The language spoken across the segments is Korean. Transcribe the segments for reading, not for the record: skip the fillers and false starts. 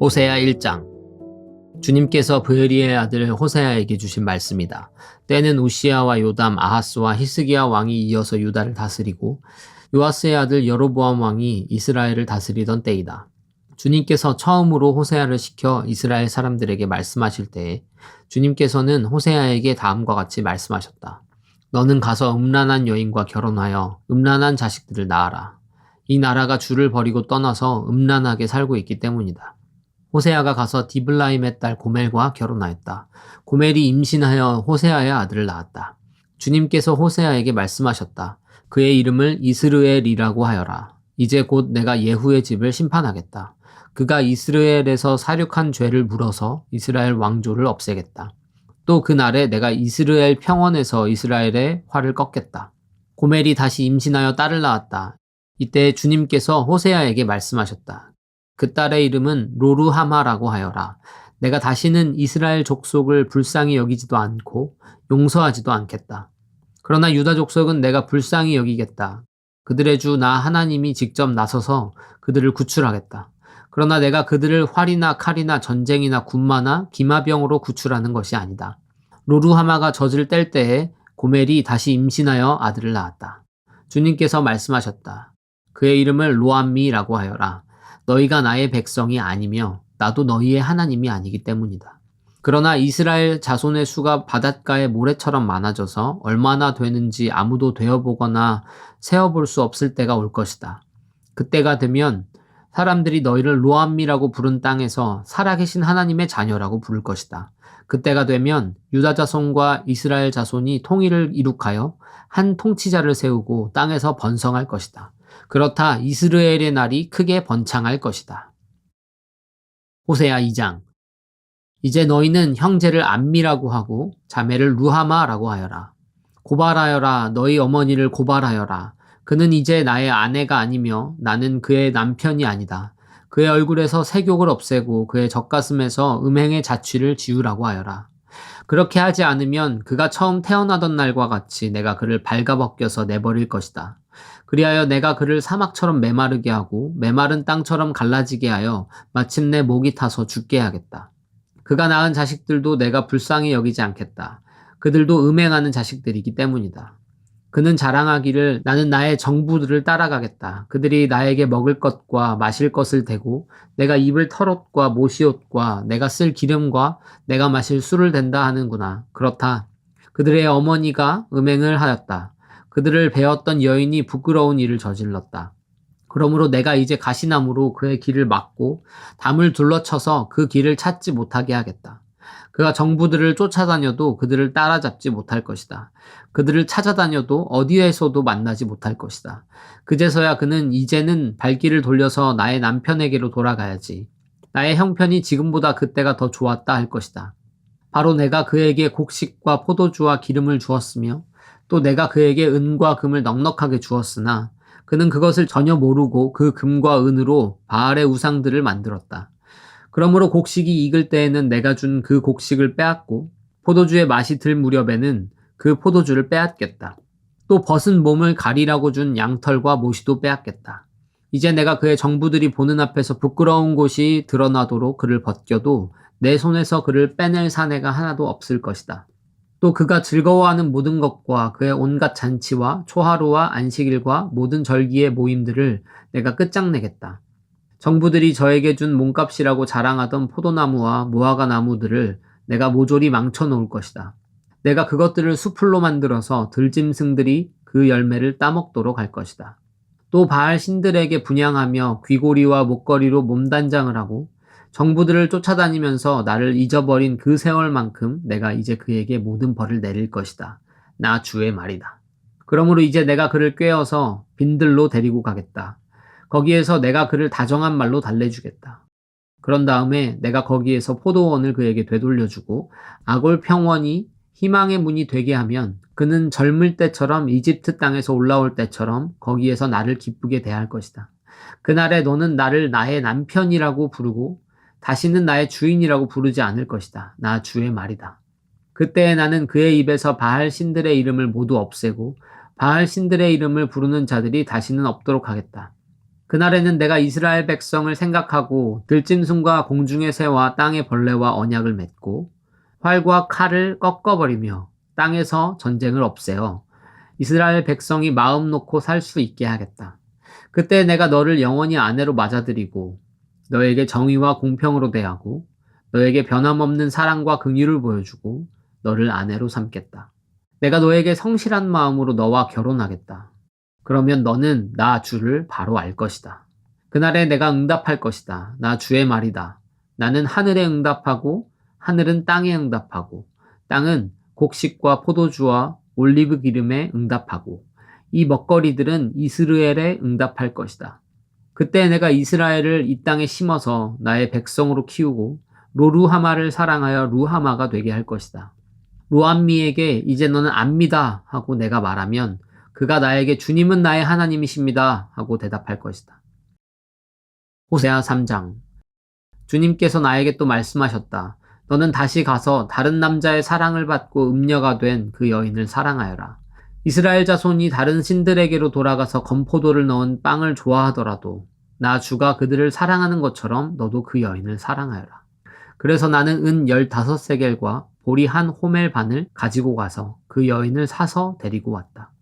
호세아 1장. 주님께서 브에리의 아들 호세아에게 주신 말씀이다. 때는 우시아와 요담, 아하스와 히스기야 왕이 이어서 유다를 다스리고 요아스의 아들 여로보암 왕이 이스라엘을 다스리던 때이다. 주님께서 처음으로 호세아를 시켜 이스라엘 사람들에게 말씀하실 때에 주님께서는 호세아에게 다음과 같이 말씀하셨다. 너는 가서 음란한 여인과 결혼하여 음란한 자식들을 낳아라. 이 나라가 주를 버리고 떠나서 음란하게 살고 있기 때문이다. 호세아가 가서 디블라임의 딸 고멜과 결혼하였다. 고멜이 임신하여 호세아의 아들을 낳았다. 주님께서 호세아에게 말씀하셨다. 그의 이름을 이스르엘이라고 하여라. 이제 곧 내가 예후의 집을 심판하겠다. 그가 이스라엘에서 사륙한 죄를 물어서 이스라엘 왕조를 없애겠다. 또 그날에 내가 이스라엘 평원에서 이스라엘의 화를 꺾겠다. 고멜이 다시 임신하여 딸을 낳았다. 이때 주님께서 호세아에게 말씀하셨다. 그 딸의 이름은 로르하마라고 하여라. 내가 다시는 이스라엘 족속을 불쌍히 여기지도 않고 용서하지도 않겠다. 그러나 유다 족속은 내가 불쌍히 여기겠다. 그들의 주 나 하나님이 직접 나서서 그들을 구출하겠다. 그러나 내가 그들을 활이나 칼이나 전쟁이나 군마나 기마병으로 구출하는 것이 아니다. 로르하마가 젖을 뗄 때에 고멜이 다시 임신하여 아들을 낳았다. 주님께서 말씀하셨다. 그의 이름을 로암미라고 하여라. 너희가 나의 백성이 아니며 나도 너희의 하나님이 아니기 때문이다. 그러나 이스라엘 자손의 수가 바닷가의 모래처럼 많아져서 얼마나 되는지 아무도 되어보거나 세어볼 수 없을 때가 올 것이다. 그때가 되면 사람들이 너희를 로암미라고 부른 땅에서 살아계신 하나님의 자녀라고 부를 것이다. 그때가 되면 유다 자손과 이스라엘 자손이 통일을 이룩하여 한 통치자를 세우고 땅에서 번성할 것이다. 그렇다 이스라엘의 날이 크게 번창할 것이다. 호세아 2장. 이제 너희는 형제를 암미라고 하고 자매를 루하마라고 하여라. 고발하여라. 너희 어머니를 고발하여라. 그는 이제 나의 아내가 아니며 나는 그의 남편이 아니다. 그의 얼굴에서 색욕을 없애고 그의 젖가슴에서 음행의 자취를 지우라고 하여라. 그렇게 하지 않으면 그가 처음 태어나던 날과 같이 내가 그를 발가벗겨서 내버릴 것이다. 그리하여 내가 그를 사막처럼 메마르게 하고 메마른 땅처럼 갈라지게 하여 마침내 목이 타서 죽게 하겠다. 그가 낳은 자식들도 내가 불쌍히 여기지 않겠다. 그들도 음행하는 자식들이기 때문이다. 그는 자랑하기를 나는 나의 정부들을 따라가겠다. 그들이 나에게 먹을 것과 마실 것을 대고 내가 입을 털옷과 모시옷과 내가 쓸 기름과 내가 마실 술을 댄다 하는구나. 그렇다. 그들의 어머니가 음행을 하였다. 그들을 베었던 여인이 부끄러운 일을 저질렀다. 그러므로 내가 이제 가시나무로 그의 길을 막고 담을 둘러쳐서 그 길을 찾지 못하게 하겠다. 그가 정부들을 쫓아다녀도 그들을 따라잡지 못할 것이다. 그들을 찾아다녀도 어디에서도 만나지 못할 것이다. 그제서야 그는 이제는 발길을 돌려서 나의 남편에게로 돌아가야지. 나의 형편이 지금보다 그때가 더 좋았다 할 것이다. 바로 내가 그에게 곡식과 포도주와 기름을 주었으며 또 내가 그에게 은과 금을 넉넉하게 주었으나 그는 그것을 전혀 모르고 그 금과 은으로 바알의 우상들을 만들었다. 그러므로 곡식이 익을 때에는 내가 준 그 곡식을 빼앗고 포도주의 맛이 들 무렵에는 그 포도주를 빼앗겠다. 또 벗은 몸을 가리라고 준 양털과 모시도 빼앗겠다. 이제 내가 그의 정부들이 보는 앞에서 부끄러운 곳이 드러나도록 그를 벗겨도 내 손에서 그를 빼낼 사내가 하나도 없을 것이다. 또 그가 즐거워하는 모든 것과 그의 온갖 잔치와 초하루와 안식일과 모든 절기의 모임들을 내가 끝장내겠다. 정부들이 저에게 준 몸값이라고 자랑하던 포도나무와 무화과 나무들을 내가 모조리 망쳐놓을 것이다. 내가 그것들을 수풀로 만들어서 들짐승들이 그 열매를 따먹도록 할 것이다. 또 바알 신들에게 분향하며 귀고리와 목걸이로 몸단장을 하고 정부들을 쫓아다니면서 나를 잊어버린 그 세월만큼 내가 이제 그에게 모든 벌을 내릴 것이다. 나 주의 말이다. 그러므로 이제 내가 그를 꿰어서 빈들로 데리고 가겠다. 거기에서 내가 그를 다정한 말로 달래주겠다. 그런 다음에 내가 거기에서 포도원을 그에게 되돌려주고 아골 평원이 희망의 문이 되게 하면 그는 젊을 때처럼 이집트 땅에서 올라올 때처럼 거기에서 나를 기쁘게 대할 것이다. 그날에 너는 나를 나의 남편이라고 부르고 다시는 나의 주인이라고 부르지 않을 것이다. 나 주의 말이다. 그때에 나는 그의 입에서 바알 신들의 이름을 모두 없애고 바알 신들의 이름을 부르는 자들이 다시는 없도록 하겠다. 그날에는 내가 이스라엘 백성을 생각하고 들짐승과 공중의 새와 땅의 벌레와 언약을 맺고 활과 칼을 꺾어버리며 땅에서 전쟁을 없애어 이스라엘 백성이 마음 놓고 살 수 있게 하겠다. 그때 내가 너를 영원히 아내로 맞아들이고 너에게 정의와 공평으로 대하고 너에게 변함없는 사랑과 긍휼을 보여주고 너를 아내로 삼겠다. 내가 너에게 성실한 마음으로 너와 결혼하겠다. 그러면 너는 나 주를 바로 알 것이다. 그날에 내가 응답할 것이다. 나 주의 말이다. 나는 하늘에 응답하고 하늘은 땅에 응답하고 땅은 곡식과 포도주와 올리브 기름에 응답하고 이 먹거리들은 이스라엘에 응답할 것이다. 그때 내가 이스라엘을 이 땅에 심어서 나의 백성으로 키우고 로루하마를 사랑하여 루하마가 되게 할 것이다. 로암미에게 이제 너는 압니다 하고 내가 말하면 그가 나에게 주님은 나의 하나님이십니다 하고 대답할 것이다. 호세아 3장. 주님께서 나에게 또 말씀하셨다. 너는 다시 가서 다른 남자의 사랑을 받고 음녀가 된 그 여인을 사랑하여라. 이스라엘 자손이 다른 신들에게로 돌아가서 건포도를 넣은 빵을 좋아하더라도 나 주가 그들을 사랑하는 것처럼 너도 그 여인을 사랑하여라. 그래서 나는 은 15세겔과 보리 한 호멜 반을 가지고 가서 그 여인을 사서 데리고 왔다.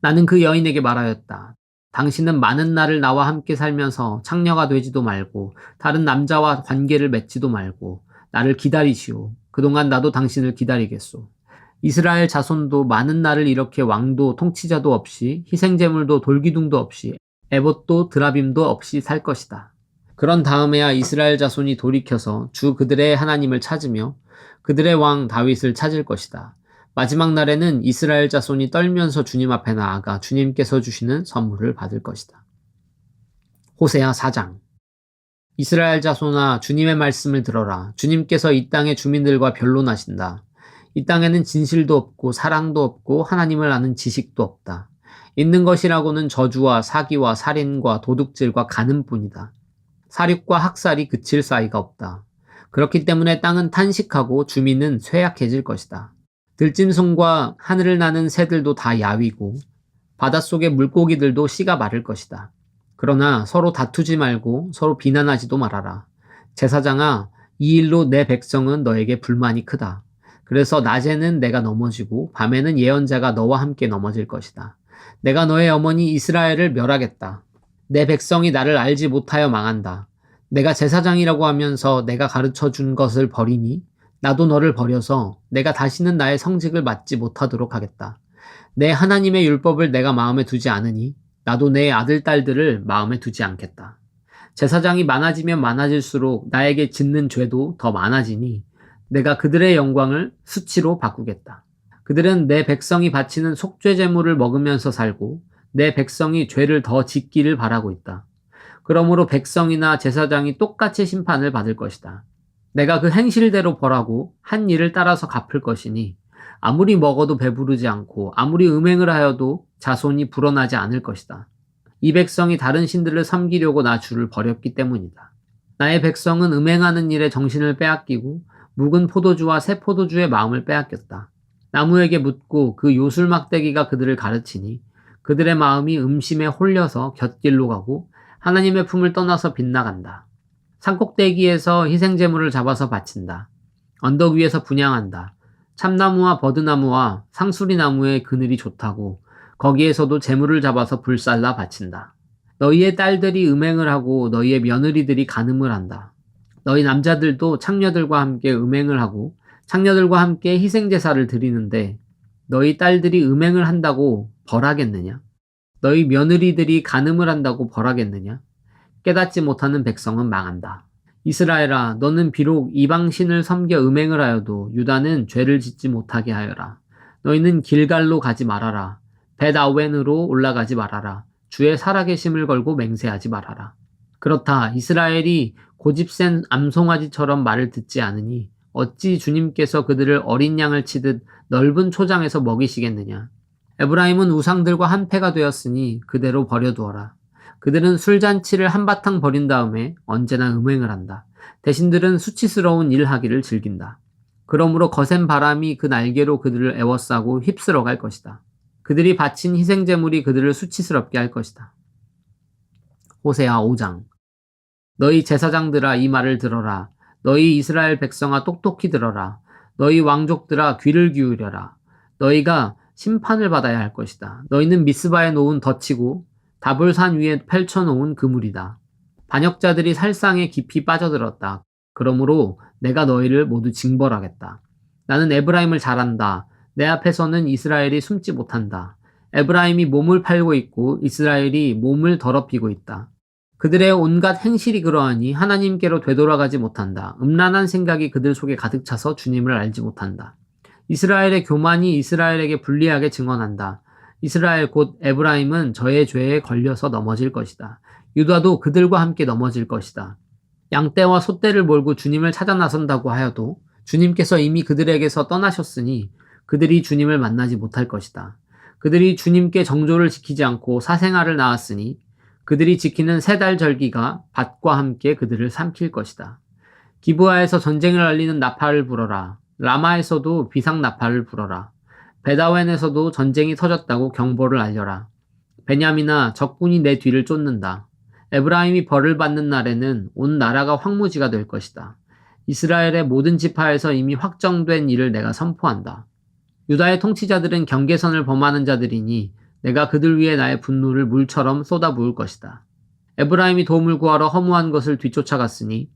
나는 그 여인에게 말하였다. 당신은 많은 날을 나와 함께 살면서 창녀가 되지도 말고 다른 남자와 관계를 맺지도 말고 나를 기다리시오. 그동안 나도 당신을 기다리겠소. 이스라엘 자손도 많은 날을 이렇게 왕도 통치자도 없이 희생제물도 돌기둥도 없이 에봇도 드라빔도 없이 살 것이다. 그런 다음에야 이스라엘 자손이 돌이켜서 주 그들의 하나님을 찾으며 그들의 왕 다윗을 찾을 것이다. 마지막 날에는 이스라엘 자손이 떨면서 주님 앞에 나아가 주님께서 주시는 선물을 받을 것이다. 호세아 4장. 이스라엘 자손아 주님의 말씀을 들어라. 주님께서 이 땅의 주민들과 변론하신다. 이 땅에는 진실도 없고 사랑도 없고 하나님을 아는 지식도 없다. 있는 것이라고는 저주와 사기와 살인과 도둑질과 간음뿐이다. 사륙과 학살이 그칠 사이가 없다. 그렇기 때문에 땅은 탄식하고 주민은 쇠약해질 것이다. 들짐승과 하늘을 나는 새들도 다 야위고 바닷속의 물고기들도 씨가 마를 것이다. 그러나 서로 다투지 말고 서로 비난하지도 말아라. 제사장아, 이 일로 내 백성은 너에게 불만이 크다. 그래서 낮에는 내가 넘어지고 밤에는 예언자가 너와 함께 넘어질 것이다. 내가 너의 어머니 이스라엘을 멸하겠다. 내 백성이 나를 알지 못하여 망한다. 내가 제사장이라고 하면서 내가 가르쳐 준 것을 버리니 나도 너를 버려서 내가 다시는 나의 성직을 맡지 못하도록 하겠다. 내 하나님의 율법을 내가 마음에 두지 않으니 나도 내 아들, 딸들을 마음에 두지 않겠다. 제사장이 많아지면 많아질수록 나에게 짓는 죄도 더 많아지니 내가 그들의 영광을 수치로 바꾸겠다. 그들은 내 백성이 바치는 속죄 제물을 먹으면서 살고 내 백성이 죄를 더 짓기를 바라고 있다. 그러므로 백성이나 제사장이 똑같이 심판을 받을 것이다. 내가 그 행실대로 벌하고 한 일을 따라서 갚을 것이니 아무리 먹어도 배부르지 않고 아무리 음행을 하여도 자손이 불어나지 않을 것이다. 이 백성이 다른 신들을 섬기려고 나 주를 버렸기 때문이다. 나의 백성은 음행하는 일에 정신을 빼앗기고 묵은 포도주와 새 포도주의 마음을 빼앗겼다. 나무에게 묻고 그 요술 막대기가 그들을 가르치니 그들의 마음이 음심에 홀려서 곁길로 가고 하나님의 품을 떠나서 빗나간다. 산꼭대기에서 희생제물을 잡아서 바친다. 언덕 위에서 분향한다. 참나무와 버드나무와 상수리나무의 그늘이 좋다고 거기에서도 제물을 잡아서 불살라 바친다. 너희의 딸들이 음행을 하고 너희의 며느리들이 간음을 한다. 너희 남자들도 창녀들과 함께 음행을 하고 창녀들과 함께 희생제사를 드리는데 너희 딸들이 음행을 한다고 벌하겠느냐? 너희 며느리들이 간음을 한다고 벌하겠느냐? 깨닫지 못하는 백성은 망한다. 이스라엘아, 너는 비록 이방신을 섬겨 음행을 하여도 유다는 죄를 짓지 못하게 하여라. 너희는 길갈로 가지 말아라. 벳아웬으로 올라가지 말아라. 주의 살아계심을 걸고 맹세하지 말아라. 그렇다. 이스라엘이 고집센 암송아지처럼 말을 듣지 않으니 어찌 주님께서 그들을 어린 양을 치듯 넓은 초장에서 먹이시겠느냐. 에브라임은 우상들과 한패가 되었으니 그대로 버려두어라. 그들은 술잔치를 한바탕 버린 다음에 언제나 음행을 한다. 대신들은 수치스러운 일하기를 즐긴다. 그러므로 거센 바람이 그 날개로 그들을 에워싸고 휩쓸어 갈 것이다. 그들이 바친 희생제물이 그들을 수치스럽게 할 것이다. 호세아 5장. 너희 제사장들아 이 말을 들어라. 너희 이스라엘 백성아 똑똑히 들어라. 너희 왕족들아 귀를 기울여라. 너희가 심판을 받아야 할 것이다. 너희는 미스바에 놓은 덫이고 다볼산 위에 펼쳐놓은 그물이다. 반역자들이 살상에 깊이 빠져들었다. 그러므로 내가 너희를 모두 징벌하겠다. 나는 에브라임을 잘 안다. 내 앞에서는 이스라엘이 숨지 못한다. 에브라임이 몸을 팔고 있고 이스라엘이 몸을 더럽히고 있다. 그들의 온갖 행실이 그러하니 하나님께로 되돌아가지 못한다. 음란한 생각이 그들 속에 가득 차서 주님을 알지 못한다. 이스라엘의 교만이 이스라엘에게 불리하게 증언한다. 이스라엘 곧 에브라임은 저의 죄에 걸려서 넘어질 것이다. 유다도 그들과 함께 넘어질 것이다. 양떼와 소떼를 몰고 주님을 찾아 나선다고 하여도 주님께서 이미 그들에게서 떠나셨으니 그들이 주님을 만나지 못할 것이다. 그들이 주님께 정조를 지키지 않고 사생아를 낳았으니 그들이 지키는 세 달 절기가 밭과 함께 그들을 삼킬 것이다. 기브아에서 전쟁을 알리는 나팔을 불어라. 라마에서도 비상 나팔을 불어라. 베다웬에서도 전쟁이 터졌다고 경보를 알려라. 베냐민아, 적군이 내 뒤를 쫓는다. 에브라임이 벌을 받는 날에는 온 나라가 황무지가 될 것이다. 이스라엘의 모든 지파에서 이미 확정된 일을 내가 선포한다. 유다의 통치자들은 경계선을 범하는 자들이니 내가 그들 위에 나의 분노를 물처럼 쏟아부을 것이다. 에브라임이 도움을 구하러 허무한 것을 뒤쫓아갔으니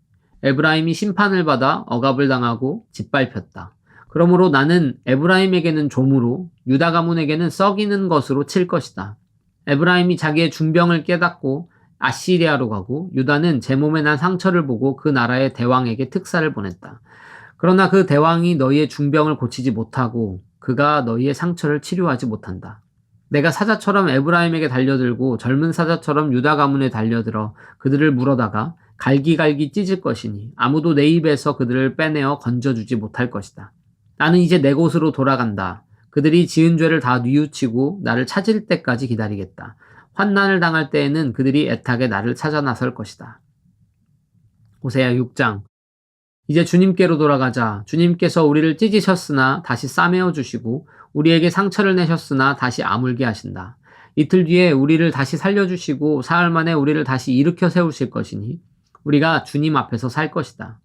에브라임이 심판을 받아 억압을 당하고 짓밟혔다. 그러므로 나는 에브라임에게는 조무로 유다 가문에게는 썩이는 것으로 칠 것이다. 에브라임이 자기의 중병을 깨닫고 아시리아로 가고 유다는 제 몸에 난 상처를 보고 그 나라의 대왕에게 특사를 보냈다. 그러나 그 대왕이 너희의 중병을 고치지 못하고 그가 너희의 상처를 치료하지 못한다. 내가 사자처럼 에브라임에게 달려들고 젊은 사자처럼 유다 가문에 달려들어 그들을 물어다가 갈기갈기 찢을 것이니 아무도 내 입에서 그들을 빼내어 건져주지 못할 것이다. 나는 이제 내 곳으로 돌아간다. 그들이 지은 죄를 다 뉘우치고 나를 찾을 때까지 기다리겠다. 환난을 당할 때에는 그들이 애타게 나를 찾아 나설 것이다. 호세아 6장. 이제 주님께로 돌아가자. 주님께서 우리를 찢으셨으나 다시 싸매어 주시고 우리에게 상처를 내셨으나 다시 아물게 하신다. 이틀 뒤에 우리를 다시 살려주시고 사흘 만에 우리를 다시 일으켜 세우실 것이니 우리가 주님 앞에서 살 것이다.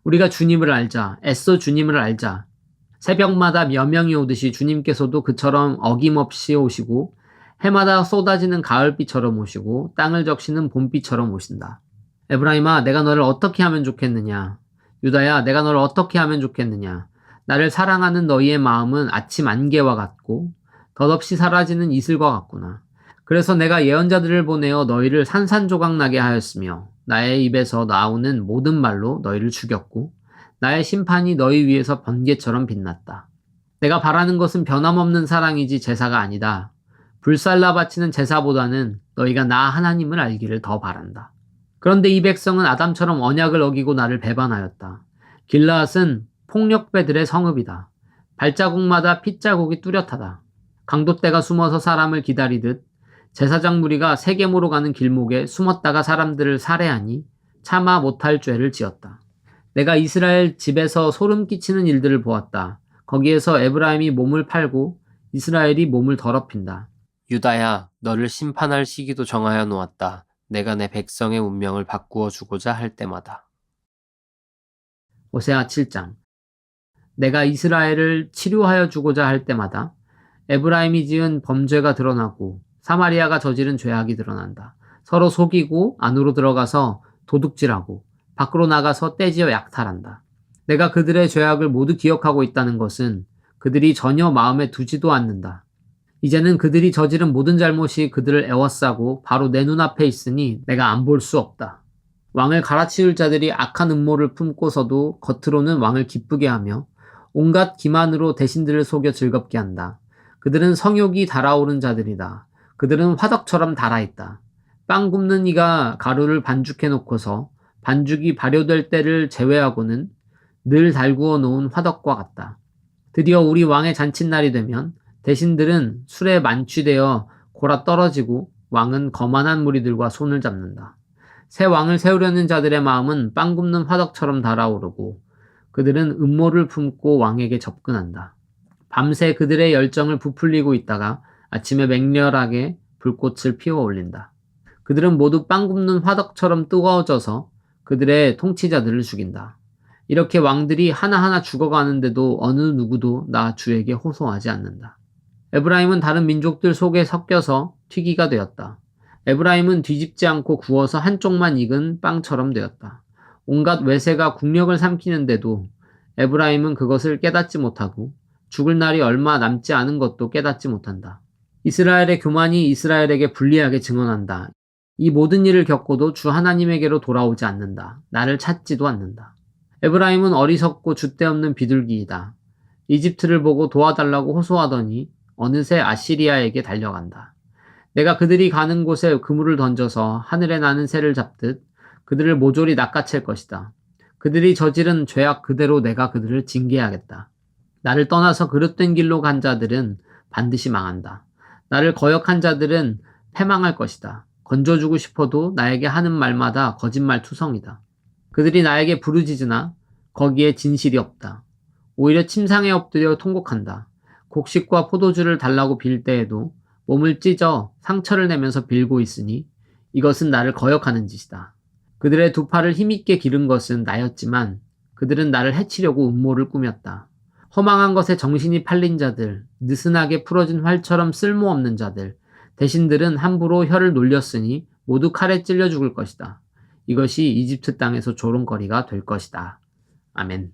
우리가 주님을 알자. 애써 주님을 알자. 새벽마다 몇 명이 오듯이 주님께서도 그처럼 어김없이 오시고 해마다 쏟아지는 가을비처럼 오시고 땅을 적시는 봄비처럼 오신다. 에브라임아, 내가 너를 어떻게 하면 좋겠느냐? 유다야, 내가 너를 어떻게 하면 좋겠느냐? 나를 사랑하는 너희의 마음은 아침 안개와 같고 덧없이 사라지는 이슬과 같구나. 그래서 내가 예언자들을 보내어 너희를 산산조각나게 하였으며 나의 입에서 나오는 모든 말로 너희를 죽였고 나의 심판이 너희 위에서 번개처럼 빛났다. 내가 바라는 것은 변함없는 사랑이지 제사가 아니다. 불살라 바치는 제사보다는 너희가 나 하나님을 알기를 더 바란다. 그런데 이 백성은 아담처럼 언약을 어기고 나를 배반하였다. 길라앗은 폭력배들의 성읍이다. 발자국마다 핏자국이 뚜렷하다. 강도떼가 숨어서 사람을 기다리듯 제사장 무리가 세겜으로 가는 길목에 숨었다가 사람들을 살해하니 차마 못할 죄를 지었다. 내가 이스라엘 집에서 소름 끼치는 일들을 보았다. 거기에서 에브라임이 몸을 팔고 이스라엘이 몸을 더럽힌다. 유다야, 너를 심판할 시기도 정하여 놓았다. 내가 내 백성의 운명을 바꾸어 주고자 할 때마다. 호세아 7장. 내가 이스라엘을 치료하여 주고자 할 때마다 에브라임이 지은 범죄가 드러나고 사마리아가 저지른 죄악이 드러난다. 서로 속이고 안으로 들어가서 도둑질하고 밖으로 나가서 떼지어 약탈한다. 내가 그들의 죄악을 모두 기억하고 있다는 것은 그들이 전혀 마음에 두지도 않는다. 이제는 그들이 저지른 모든 잘못이 그들을 애워싸고 바로 내 눈앞에 있으니 내가 안 볼 수 없다. 왕을 갈아치울 자들이 악한 음모를 품고서도 겉으로는 왕을 기쁘게 하며 온갖 기만으로 대신들을 속여 즐겁게 한다. 그들은 성욕이 달아오른 자들이다. 그들은 화덕처럼 달아있다. 빵 굽는 이가 가루를 반죽해 놓고서 반죽이 발효될 때를 제외하고는 늘 달구어 놓은 화덕과 같다. 드디어 우리 왕의 잔칫날이 되면 대신들은 술에 만취되어 골아 떨어지고 왕은 거만한 무리들과 손을 잡는다. 새 왕을 세우려는 자들의 마음은 빵 굽는 화덕처럼 달아오르고 그들은 음모를 품고 왕에게 접근한다. 밤새 그들의 열정을 부풀리고 있다가 아침에 맹렬하게 불꽃을 피워 올린다. 그들은 모두 빵 굽는 화덕처럼 뜨거워져서 그들의 통치자들을 죽인다. 이렇게 왕들이 하나하나 죽어가는데도 어느 누구도 나 주에게 호소하지 않는다. 에브라임은 다른 민족들 속에 섞여서 튀기가 되었다. 에브라임은 뒤집지 않고 구워서 한쪽만 익은 빵처럼 되었다. 온갖 외세가 국력을 삼키는데도 에브라임은 그것을 깨닫지 못하고 죽을 날이 얼마 남지 않은 것도 깨닫지 못한다. 이스라엘의 교만이 이스라엘에게 불리하게 증언한다. 이 모든 일을 겪고도 주 하나님에게로 돌아오지 않는다. 나를 찾지도 않는다. 에브라임은 어리석고 줏대없는 비둘기이다. 이집트를 보고 도와달라고 호소하더니 어느새 아시리아에게 달려간다. 내가 그들이 가는 곳에 그물을 던져서 하늘에 나는 새를 잡듯 그들을 모조리 낚아챌 것이다. 그들이 저지른 죄악 그대로 내가 그들을 징계하겠다. 나를 떠나서 그릇된 길로 간 자들은 반드시 망한다. 나를 거역한 자들은 패망할 것이다. 건져주고 싶어도 나에게 하는 말마다 거짓말투성이다. 그들이 나에게 부르짖으나 거기에 진실이 없다. 오히려 침상에 엎드려 통곡한다. 곡식과 포도주를 달라고 빌 때에도 몸을 찢어 상처를 내면서 빌고 있으니 이것은 나를 거역하는 짓이다. 그들의 두 팔을 힘있게 기른 것은 나였지만 그들은 나를 해치려고 음모를 꾸몄다. 허망한 것에 정신이 팔린 자들, 느슨하게 풀어진 활처럼 쓸모없는 자들, 대신들은 함부로 혀를 놀렸으니 모두 칼에 찔려 죽을 것이다. 이것이 이집트 땅에서 조롱거리가 될 것이다. 아멘.